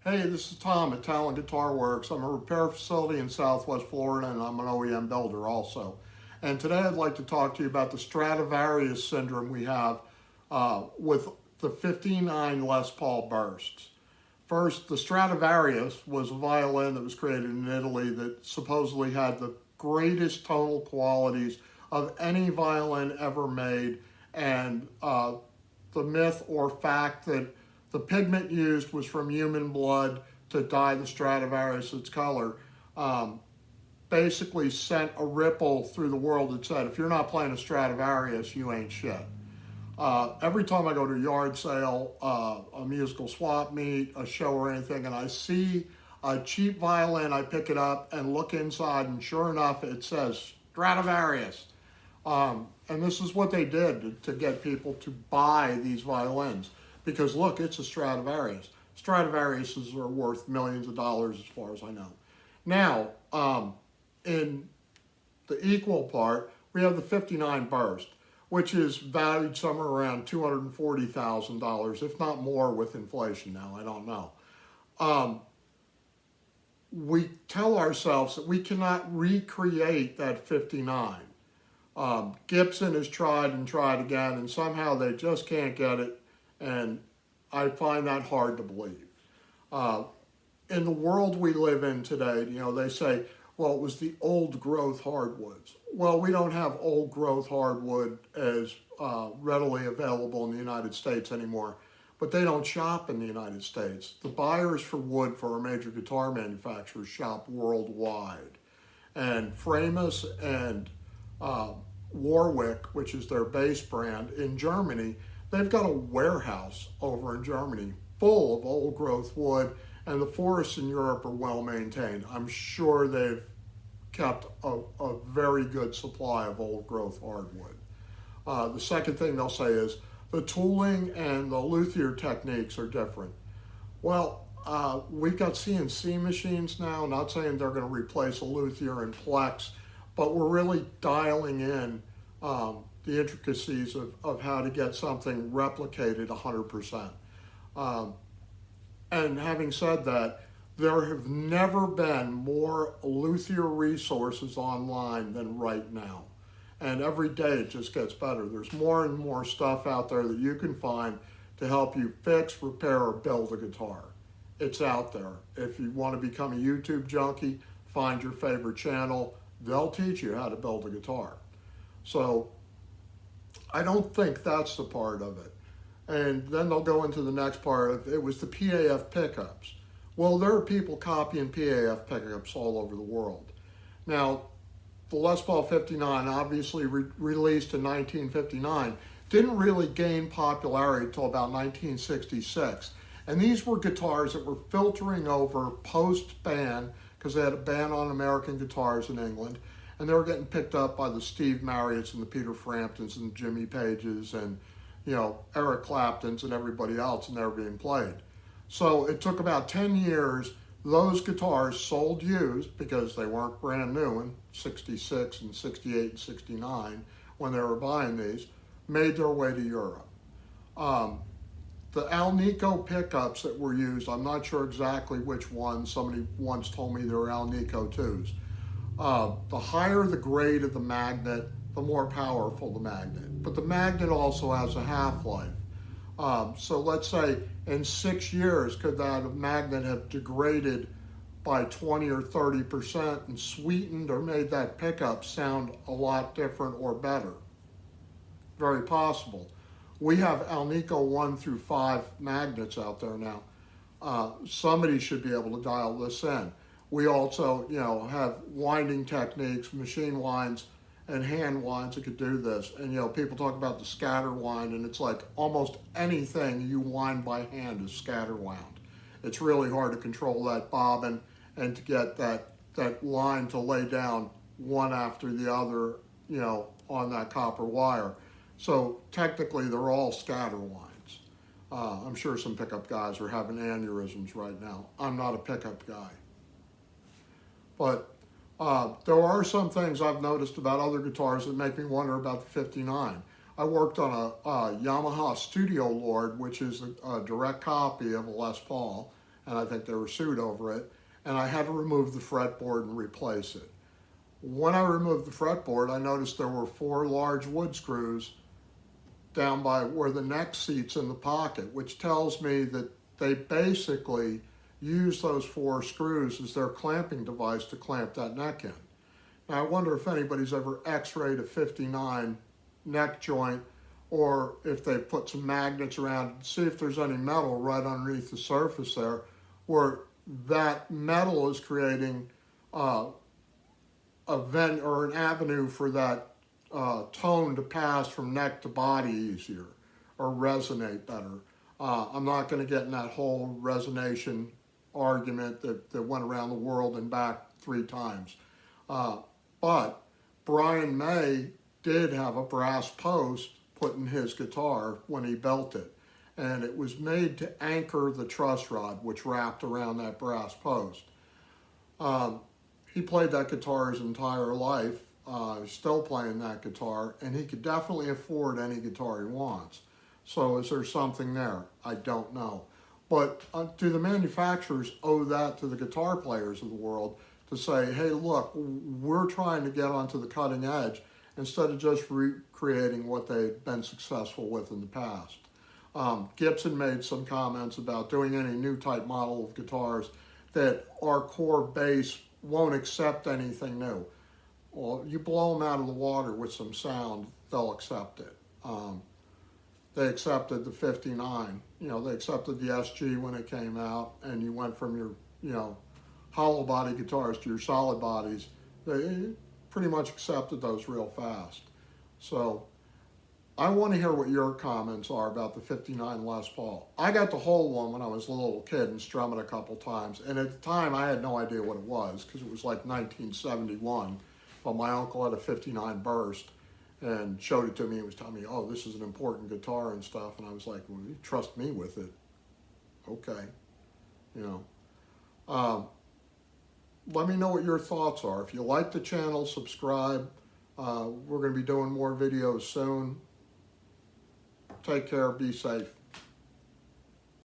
Hey, this is Tom at Talent Guitar Works. I'm a repair facility in Southwest Florida, and I'm an OEM builder also. And today I'd like to talk to you about the Stradivarius syndrome we have with the 59 Les Paul bursts. First, the Stradivarius was a violin that was created in Italy that supposedly had the greatest tonal qualities of any violin ever made, and the myth or fact that the pigment used was from human blood to dye the Stradivarius its color basically sent a ripple through the world that said, if you're not playing a Stradivarius, you ain't shit. Every time I go to a yard sale, a musical swap meet, a show or anything, and I see a cheap violin, I pick it up and look inside, and sure enough, it says Stradivarius. And this is what they did to get people to buy these violins. Because look, it's a Stradivarius. Stradivariuses are worth millions of dollars as far as I know. Now, in the equal part, we have the 59 burst, which is valued somewhere around $240,000, if not more with inflation now, I don't know. We tell ourselves that we cannot recreate that 59. Gibson has tried and tried again, and somehow they just can't get it, and I find that hard to believe. In the world we live in today, they say, well, it was the old growth hardwoods. Well, we don't have old growth hardwood as readily available in the United States anymore, but they don't shop in the United States. The buyers for wood for our major guitar manufacturers shop worldwide. And Framus and Warwick, which is their base brand in Germany, they've got a warehouse over in Germany full of old growth wood, and the forests in Europe are well maintained. I'm sure they've kept a very good supply of old growth hardwood. The second thing they'll say is the tooling and the luthier techniques are different. Well, we've got CNC machines now, not saying they're going to replace a luthier and plex, but we're really dialing in the intricacies of how to get something replicated 100%. And having said that, there have never been more luthier resources online than right now. And every day it just gets better. There's more and more stuff out there that you can find to help you fix, repair, or build a guitar. It's out there. If you want to become a YouTube junkie, find your favorite channel. They'll teach you how to build a guitar. So I don't think that's the part of it. And then they'll go into the next part of it was the PAF pickups. Well, there are people copying PAF pickups all over the world. Now, the Les Paul 59, obviously released in 1959, didn't really gain popularity until about 1966. And these were guitars that were filtering over post-ban, because they had a ban on American guitars in England, and they were getting picked up by the Steve Marriotts and the Peter Framptons and Jimmy Pages and Eric Claptons and everybody else, and they were being played. So it took about 10 years. Those guitars sold used because they weren't brand new in 66 and 68 and 69 when they were buying these, made their way to Europe. The Alnico pickups that were used, I'm not sure exactly which ones. Somebody once told me they were Alnico 2s. The higher the grade of the magnet, the more powerful the magnet. But the magnet also has a half-life. So let's say in 6 years, could that magnet have degraded by 20 or 30% and sweetened or made that pickup sound a lot different or better? Very possible. We have Alnico 1 through 5 magnets out there now. Somebody should be able to dial this in. We also, have winding techniques, machine winds, and hand winds that could do this. And people talk about the scatter wind, and it's like almost anything you wind by hand is scatter wound. It's really hard to control that bobbin and to get that line to lay down one after the other, on that copper wire. So technically they're all scatter winds. I'm sure some pickup guys are having aneurysms right now. I'm not a pickup guy. But there are some things I've noticed about other guitars that make me wonder about the 59. I worked on a Yamaha Studio Lord, which is a direct copy of a Les Paul, and I think they were sued over it, and I had to remove the fretboard and replace it. When I removed the fretboard, I noticed there were 4 large wood screws down by where the neck seats in the pocket, which tells me that they basically use those 4 screws as their clamping device to clamp that neck in. Now, I wonder if anybody's ever x-rayed a 59 neck joint, or if they've put some magnets around to see if there's any metal right underneath the surface there, where that metal is creating a vent or an avenue for that tone to pass from neck to body easier or resonate better. I'm not going to get in that whole resonation argument that went around the world and back 3 times. But Brian May did have a brass post put in his guitar when he built it. And it was made to anchor the truss rod, which wrapped around that brass post. He played that guitar his entire life, still playing that guitar, and he could definitely afford any guitar he wants. So is there something there? I don't know. But do the manufacturers owe that to the guitar players of the world to say, hey, look, we're trying to get onto the cutting edge instead of just recreating what they've been successful with in the past? Gibson made some comments about doing any new type model of guitars that our core base won't accept anything new. Well, you blow them out of the water with some sound, they'll accept it. They accepted the 59. You know, they accepted the SG when it came out, and you went from your, you know, hollow body guitars to your solid bodies. They pretty much accepted those real fast. So I want to hear what your comments are about the 59 Les Paul. I got to hold one when I was a little kid and strum it a couple times, and at the time I had no idea what it was because it was like 1971, but my uncle had a 59 Burst and showed it to me and was telling me, oh, this is an important guitar and stuff, and I was like, well, you trust me with it? Okay, you know. Let me know what your thoughts are. If you like the channel, subscribe. We're going to be doing more videos soon. Take care, be safe.